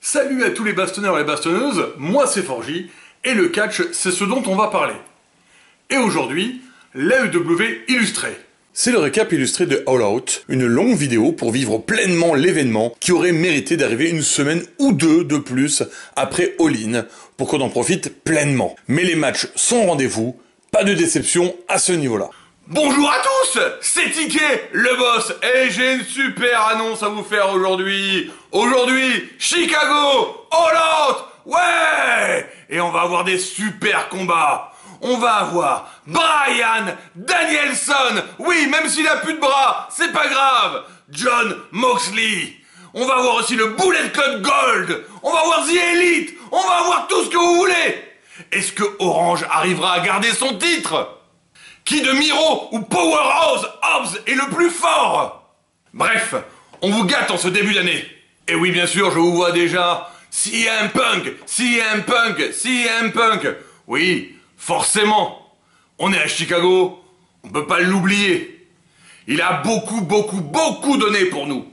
Salut à tous les bastonneurs et les bastonneuses, moi c'est Forgy, et le catch c'est ce dont on va parler. Et aujourd'hui, l'AEW illustré. C'est le récap illustré de All Out, une longue vidéo pour vivre pleinement l'événement qui aurait mérité d'arriver une semaine ou deux de plus après All In, pour qu'on en profite pleinement. Mais les matchs sont au rendez-vous, pas de déception à ce niveau-là. Bonjour à tous, c'est Ticket, le boss, et j'ai une super annonce à vous faire aujourd'hui. Aujourd'hui, Chicago, All Out, ouais! Et on va avoir des super combats. On va avoir Bryan Danielson, oui, même s'il a plus de bras, c'est pas grave. Jon Moxley. On va avoir aussi le Bullet Club Gold. On va avoir The Elite. On va avoir tout ce que vous voulez. Est-ce que Orange arrivera à garder son titre? Qui de Miro ou Powerhouse Hobbs est le plus fort? Bref, on vous gâte en ce début d'année. Et oui, bien sûr, je vous vois déjà. CM Punk, CM Punk, CM Punk. Oui, forcément. On est à Chicago, on peut pas l'oublier. Il a beaucoup donné pour nous.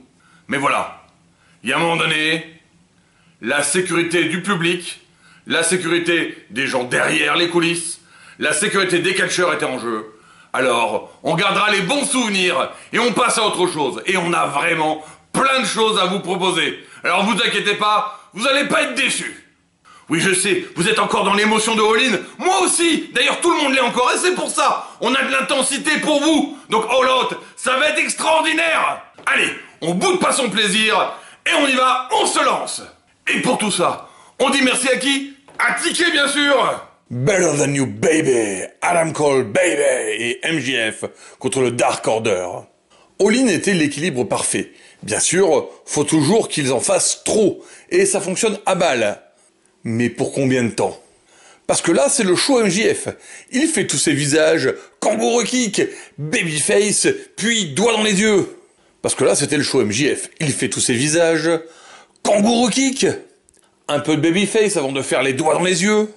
Mais voilà, il y a un moment donné, la sécurité du public, la sécurité des gens derrière les coulisses, la sécurité des catcheurs était en jeu. Alors, on gardera les bons souvenirs et on passe à autre chose. Et on a vraiment plein de choses à vous proposer. Alors vous inquiétez pas, vous allez pas être déçus. Oui, je sais, vous êtes encore dans l'émotion de All In. Moi aussi. D'ailleurs, tout le monde l'est encore et c'est pour ça. On a de l'intensité pour vous. Donc All Out, ça va être extraordinaire. Allez, on boude pas son plaisir et on y va, on se lance. Et pour tout ça, on dit merci à qui? À Ticket, bien sûr. Better Than You Baby, Adam Cole Baby et MJF contre le Dark Order. All In était l'équilibre parfait. Bien sûr, faut toujours qu'ils en fassent trop, et ça fonctionne à balle. Mais pour combien de temps? Parce que là, c'est le show MJF. Il fait tous ses visages, kangourou kick, babyface, puis doigt dans les yeux. Parce que là, c'était le show MJF. Il fait tous ses visages, kangourou kick, un peu de babyface avant de faire les doigts dans les yeux.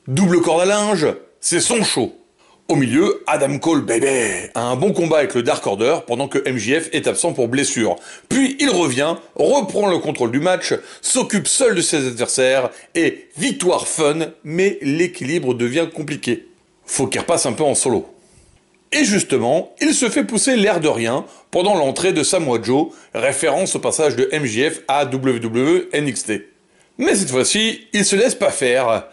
Double corde à linge, c'est son show. Au milieu, Adam Cole Baby a un bon combat avec le Dark Order pendant que MJF est absent pour blessure. Puis il revient, reprend le contrôle du match, s'occupe seul de ses adversaires et victoire fun, mais l'équilibre devient compliqué. Faut qu'il repasse un peu en solo. Et justement, il se fait pousser l'air de rien pendant l'entrée de Samoa Joe, référence au passage de MJF à WWE NXT. Mais cette fois-ci, il se laisse pas faire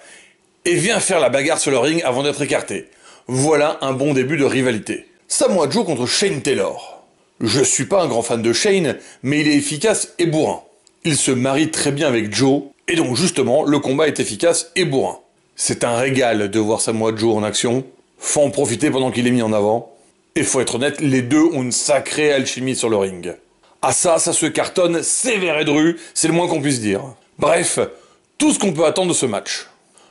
et vient faire la bagarre sur le ring avant d'être écarté. Voilà un bon début de rivalité. Samoa Joe contre Shane Taylor. Je suis pas un grand fan de Shane, mais il est efficace et bourrin. Il se marie très bien avec Joe, et donc justement, le combat est efficace et bourrin. C'est un régal de voir Samoa Joe en action. Faut en profiter pendant qu'il est mis en avant. Et faut être honnête, les deux ont une sacrée alchimie sur le ring. Ah ça se cartonne sévère et dru, c'est le moins qu'on puisse dire. Bref, tout ce qu'on peut attendre de ce match.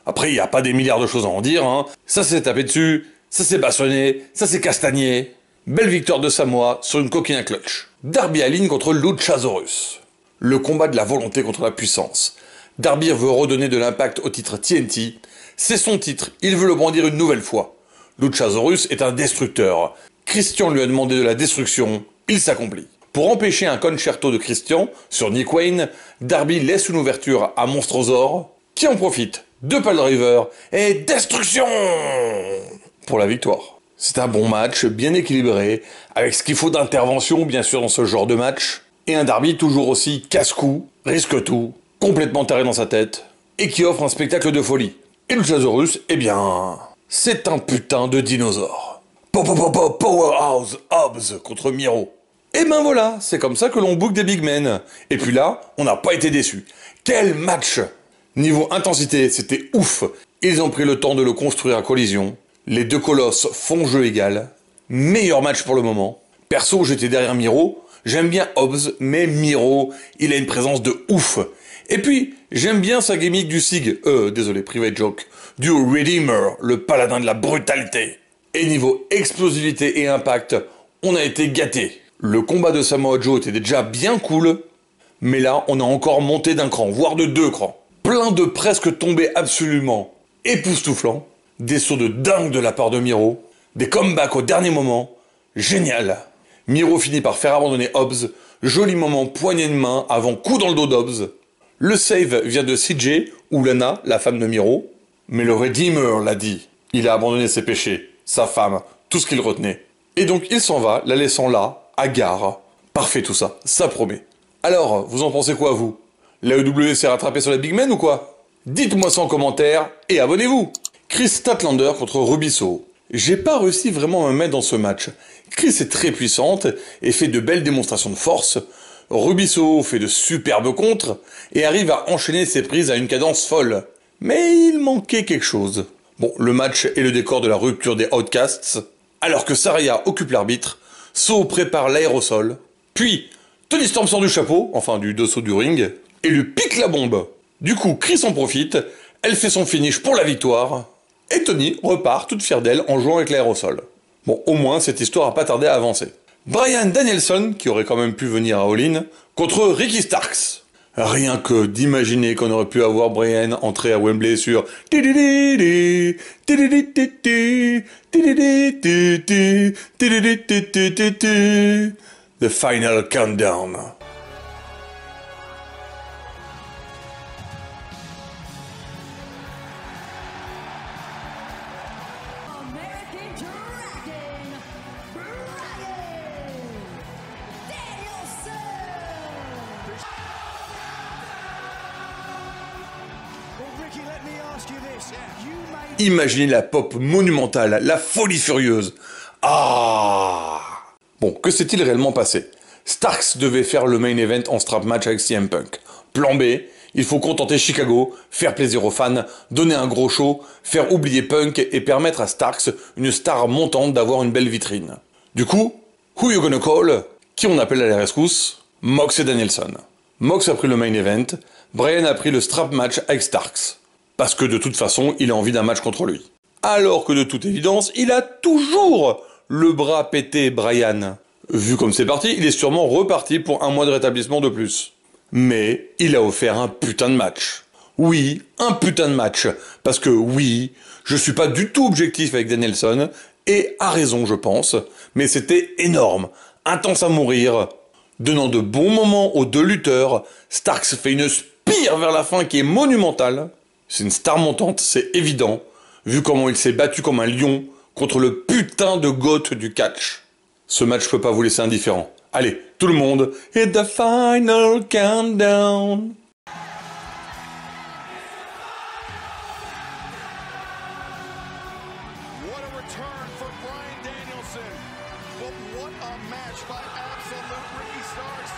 Après, il n'y a pas des milliards de choses à en dire, hein. Ça s'est tapé dessus, ça s'est bastonné, ça s'est castagné. Belle victoire de Samoa sur une coquine à clutch. Darby Allin contre Luchasaurus. Le combat de la volonté contre la puissance. Darby veut redonner de l'impact au titre TNT. C'est son titre, il veut le brandir une nouvelle fois. Luchasaurus est un destructeur. Christian lui a demandé de la destruction, il s'accomplit. Pour empêcher un concerto de Christian sur Nick Wayne, Darby laisse une ouverture à Monstrosaur, qui en profite. Deux pile driver et destruction pour la victoire. C'est un bon match, bien équilibré, avec ce qu'il faut d'intervention bien sûr dans ce genre de match, et un Darby toujours aussi casse-cou, risque tout, complètement taré dans sa tête, et qui offre un spectacle de folie. Et Luchasaurus, eh bien, c'est un putain de dinosaure. Powerhouse Hobbs contre Miro. Et ben voilà, c'est comme ça que l'on book des big men. Et puis là, on n'a pas été déçus. Quel match! Niveau intensité, c'était ouf. Ils ont pris le temps de le construire à collision. Les deux colosses font jeu égal. Meilleur match pour le moment. Perso, j'étais derrière Miro. J'aime bien Hobbs, mais Miro, il a une présence de ouf. Et puis, j'aime bien sa gimmick du SIG. Désolé, private joke. Du Redeemer, le paladin de la brutalité. Et niveau explosivité et impact, on a été gâtés. Le combat de Samoa Joe était déjà bien cool. Mais là, on a encore monté d'un cran, voire de 2 crans. Plein de presque tombés absolument époustouflants, des sauts de dingue de la part de Miro, des comebacks au dernier moment, génial. Miro finit par faire abandonner Hobbs, joli moment poignée de main avant coup dans le dos d'Hobbs. Le save vient de CJ, ou Lana, la femme de Miro. Mais le Redeemer l'a dit. Il a abandonné ses péchés, sa femme, tout ce qu'il retenait. Et donc il s'en va, la laissant là, à gare. Parfait tout ça, ça promet. Alors, vous en pensez quoi vous? L'AEW s'est rattrapé sur les Big Men ou quoi? Dites-moi ça en commentaire et abonnez-vous. Chris Statlander contre Rubisso. J'ai pas réussi vraiment à me mettre dans ce match. Chris est très puissante et fait de belles démonstrations de force. Rubisso fait de superbes contres et arrive à enchaîner ses prises à une cadence folle. Mais il manquait quelque chose. Bon, le match est le décor de la rupture des Outcasts. Alors que Saraya occupe l'arbitre, So prépare l'aérosol. Puis, Toni Storm sort du chapeau, enfin du dessous du ring, et lui pique la bombe. Du coup, Chris en profite, elle fait son finish pour la victoire, et Toni repart toute fière d'elle en jouant avec l'aérosol. Bon, au moins, cette histoire a pas tardé à avancer. Bryan Danielson, qui aurait quand même pu venir à All-In, contre Ricky Starks. Rien que d'imaginer qu'on aurait pu avoir Bryan entrer à Wembley sur The Final Countdown. Imaginez la pop monumentale, la folie furieuse. Ah! Bon, que s'est-il réellement passé? Starks devait faire le main event en strap match avec CM Punk. Plan B, il faut contenter Chicago, faire plaisir aux fans, donner un gros show, faire oublier Punk et permettre à Starks, une star montante, d'avoir une belle vitrine. Du coup, who you gonna call? Qui on appelle à la rescousse? Mox et Danielson. Mox a pris le main event, Bryan a pris le strap match avec Starks. Parce que de toute façon, il a envie d'un match contre lui. Alors que de toute évidence, il a toujours le bras pété, Bryan. Vu comme c'est parti, il est sûrement reparti pour un mois de rétablissement de plus. Mais il a offert un putain de match. Oui, un putain de match. Parce que oui, je suis pas du tout objectif avec Danielson, et a raison je pense, mais c'était énorme, intense à mourir. Donnant de bons moments aux deux lutteurs, Starks fait une spire vers la fin qui est monumentale. C'est une star montante, c'est évident, vu comment il s'est battu comme un lion contre le putain de goth du catch. Ce match peut pas vous laisser indifférent. Allez, tout le monde, hit the final countdown. What a return for Bryan Danielson. But what a match by absolute Ricky Starks.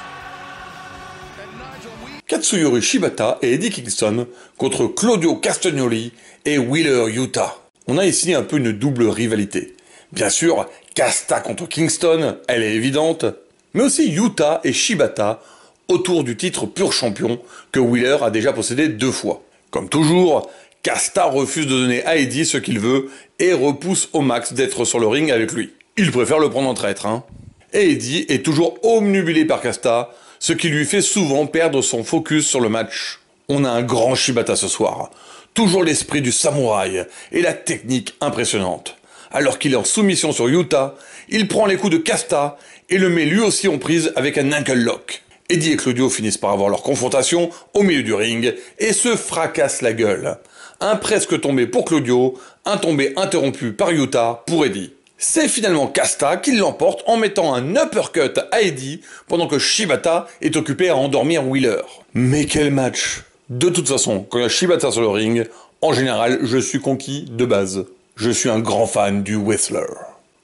And Nigel Katsuyori Shibata et Eddie Kingston contre Claudio Castagnoli et Wheeler Yuta. On a ici un peu une double rivalité. Bien sûr, Casta contre Kingston, elle est évidente, mais aussi Yuta et Shibata autour du titre pur champion que Wheeler a déjà possédé 2 fois. Comme toujours, Casta refuse de donner à Eddie ce qu'il veut et repousse au max d'être sur le ring avec lui. Il préfère le prendre en traître, hein. Et Eddie est toujours obnubilé par Casta, ce qui lui fait souvent perdre son focus sur le match. On a un grand Shibata ce soir, toujours l'esprit du samouraï et la technique impressionnante. Alors qu'il est en soumission sur Yuta, il prend les coups de Casta et le met lui aussi en prise avec un ankle lock. Eddie et Claudio finissent par avoir leur confrontation au milieu du ring et se fracassent la gueule. Un presque tombé pour Claudio, un tombé interrompu par Yuta pour Eddie. C'est finalement Casta qui l'emporte en mettant un uppercut à Eddie pendant que Shibata est occupé à endormir Wheeler. Mais quel match! De toute façon, quand il y a Shibata sur le ring, en général, je suis conquis de base. Je suis un grand fan du wrestler.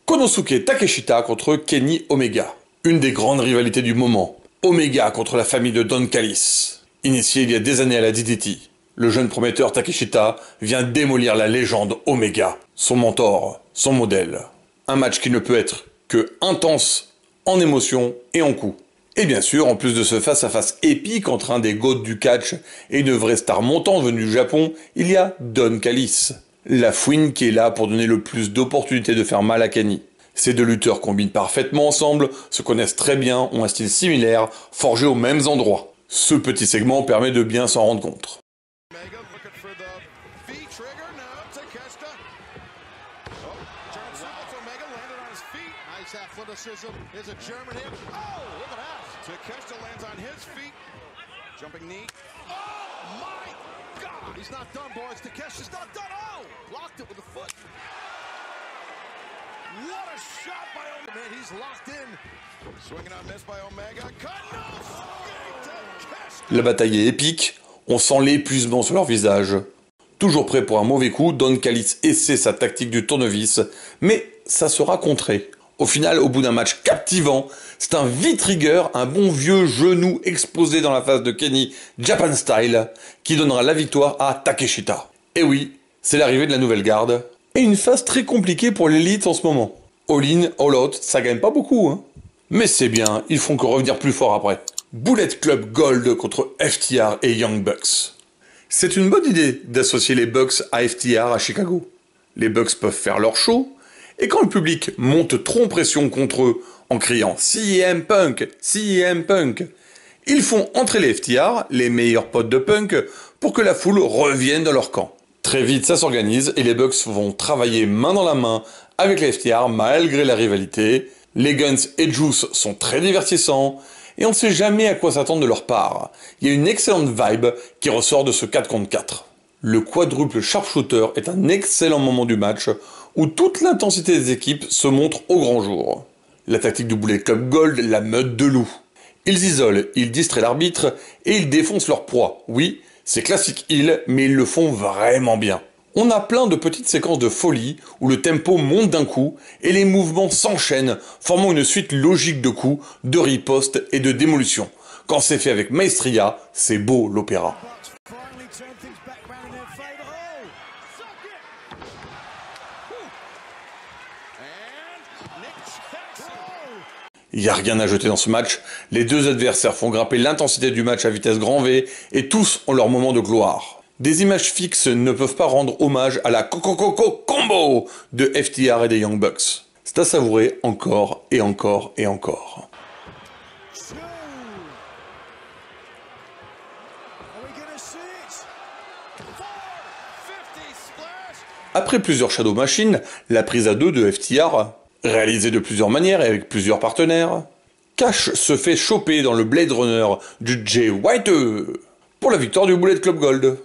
Konosuke Takeshita contre Kenny Omega. Une des grandes rivalités du moment. Omega contre la famille de Don Callis. Initié il y a des années à la DDT, le jeune prometteur Takeshita vient démolir la légende Omega, son mentor, son modèle. Un match qui ne peut être que intense en émotion et en coups. Et bien sûr, en plus de ce face-à-face épique entre un des goats du catch et une vraie star montante venue du Japon, il y a Don Callis. La fouine qui est là pour donner le plus d'opportunités de faire mal à Kenny. Ces deux lutteurs combinent parfaitement ensemble, se connaissent très bien, ont un style similaire, forgé aux mêmes endroits. Ce petit segment permet de bien s'en rendre compte. Jumping knee. Oh my God! He's not done, boys. Takeshi's not done. Oh! Blocked it with a foot. What a shot by Omega. Man, he's locked in. Swinging on miss by Omega. Cut no! La bataille est épique. On sent l'épuisement sur leur visage. Toujours prêt pour un mauvais coup, Don Callis essaie sa tactique du tournevis, mais ça sera contré. Au final, au bout d'un match captivant, c'est un V-trigger, un bon vieux genou explosé dans la face de Kenny, Japan Style, qui donnera la victoire à Takeshita. Et oui, c'est l'arrivée de la nouvelle garde. Et une phase très compliquée pour l'élite en ce moment. All in, all out, ça gagne pas beaucoup, hein. Mais c'est bien, ils font que revenir plus fort après. Bullet Club Gold contre FTR et Young Bucks. C'est une bonne idée d'associer les Bucks à FTR à Chicago. Les Bucks peuvent faire leur show, et quand le public monte trop en pression contre eux en criant CM Punk, CM Punk, ils font entrer les FTR, les meilleurs potes de Punk, pour que la foule revienne dans leur camp. Très vite ça s'organise et les Bucks vont travailler main dans la main avec les FTR malgré la rivalité. Les Guns et Juice sont très divertissants, et on ne sait jamais à quoi s'attendre de leur part. Il y a une excellente vibe qui ressort de ce 4 contre 4. Le quadruple sharpshooter est un excellent moment du match où toute l'intensité des équipes se montre au grand jour. La tactique du Bullet Club Gold, la meute de loups. Ils isolent, ils distraient l'arbitre et ils défoncent leur proie. Oui, c'est classique heel, mais ils le font vraiment bien. On a plein de petites séquences de folie où le tempo monte d'un coup et les mouvements s'enchaînent, formant une suite logique de coups, de ripostes et de démolitions. Quand c'est fait avec maestria, c'est beau l'opéra. Il n'y a rien à jeter dans ce match, les deux adversaires font grimper l'intensité du match à vitesse grand V et tous ont leur moment de gloire. Des images fixes ne peuvent pas rendre hommage à la combo de FTR et des Young Bucks. C'est à savourer encore et encore et encore. Après plusieurs Shadow Machines, la prise à deux de FTR, réalisée de plusieurs manières et avec plusieurs partenaires, Cash se fait choper dans le Blade Runner du Jay White pour la victoire du Bullet Club Gold.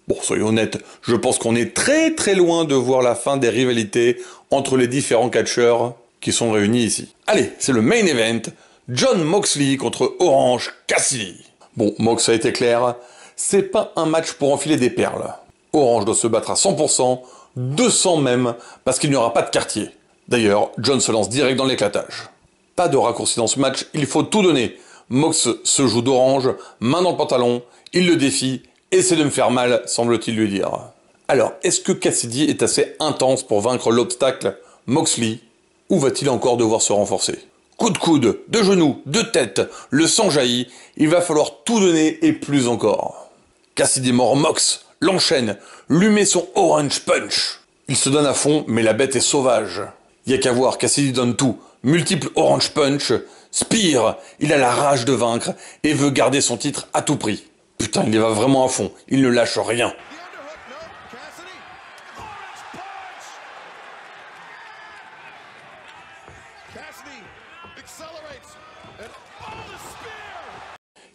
Bon, soyons honnêtes, je pense qu'on est très très loin de voir la fin des rivalités entre les différents catcheurs qui sont réunis ici. Allez, c'est le main event, Jon Moxley contre Orange Cassidy. Bon, Mox a été clair, c'est pas un match pour enfiler des perles. Orange doit se battre à 100%, 200 même, parce qu'il n'y aura pas de quartier. D'ailleurs, Jon se lance direct dans l'éclatage. Pas de raccourci dans ce match, il faut tout donner. Mox se joue d'Orange, main dans le pantalon, il le défie, essaie de me faire mal, semble-t-il lui dire. Alors, est-ce que Cassidy est assez intense pour vaincre l'obstacle Moxley, ou va-t-il encore devoir se renforcer? Coup de coude, de genoux, de tête, le sang jaillit, il va falloir tout donner et plus encore. Cassidy mord Mox, l'enchaîne, lui met son Orange Punch. Il se donne à fond, mais la bête est sauvage. Y a qu'à voir, Cassidy donne tout, multiple Orange Punch, Spear, il a la rage de vaincre et veut garder son titre à tout prix. Putain, il y va vraiment à fond, il ne lâche rien.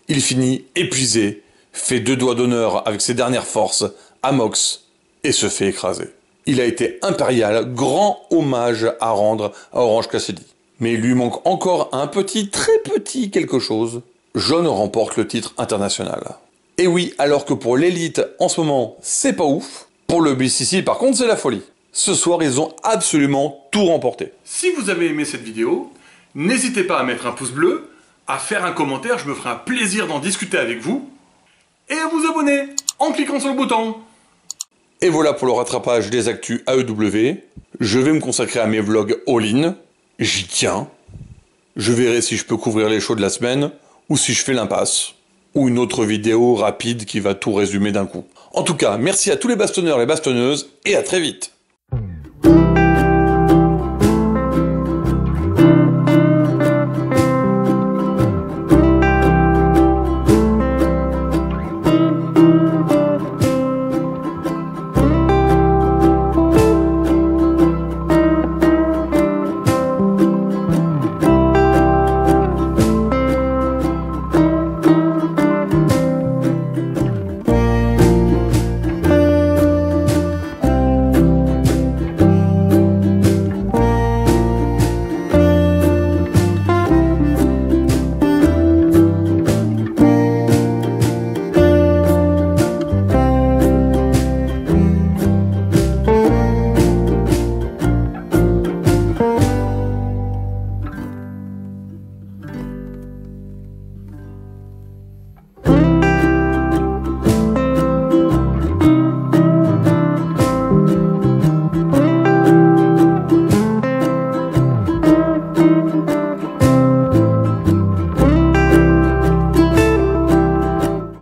Il finit épuisé, fait 2 doigts d'honneur avec ses dernières forces à Mox et se fait écraser. Il a été impérial, grand hommage à rendre à Orange Cassidy. Mais il lui manque encore un petit, très petit quelque chose. Jon remporte le titre international. Et oui, alors que pour l'élite, en ce moment, c'est pas ouf. Pour le BCC, par contre, c'est la folie. Ce soir, ils ont absolument tout remporté. Si vous avez aimé cette vidéo, n'hésitez pas à mettre un pouce bleu, à faire un commentaire, je me ferai un plaisir d'en discuter avec vous, et à vous abonner en cliquant sur le bouton. Et voilà pour le rattrapage des actus AEW. Je vais me consacrer à mes vlogs all-in. J'y tiens. Je verrai si je peux couvrir les shows de la semaine, ou si je fais l'impasse, ou une autre vidéo rapide qui va tout résumer d'un coup. En tout cas, merci à tous les bastonneurs et les bastonneuses, et à très vite.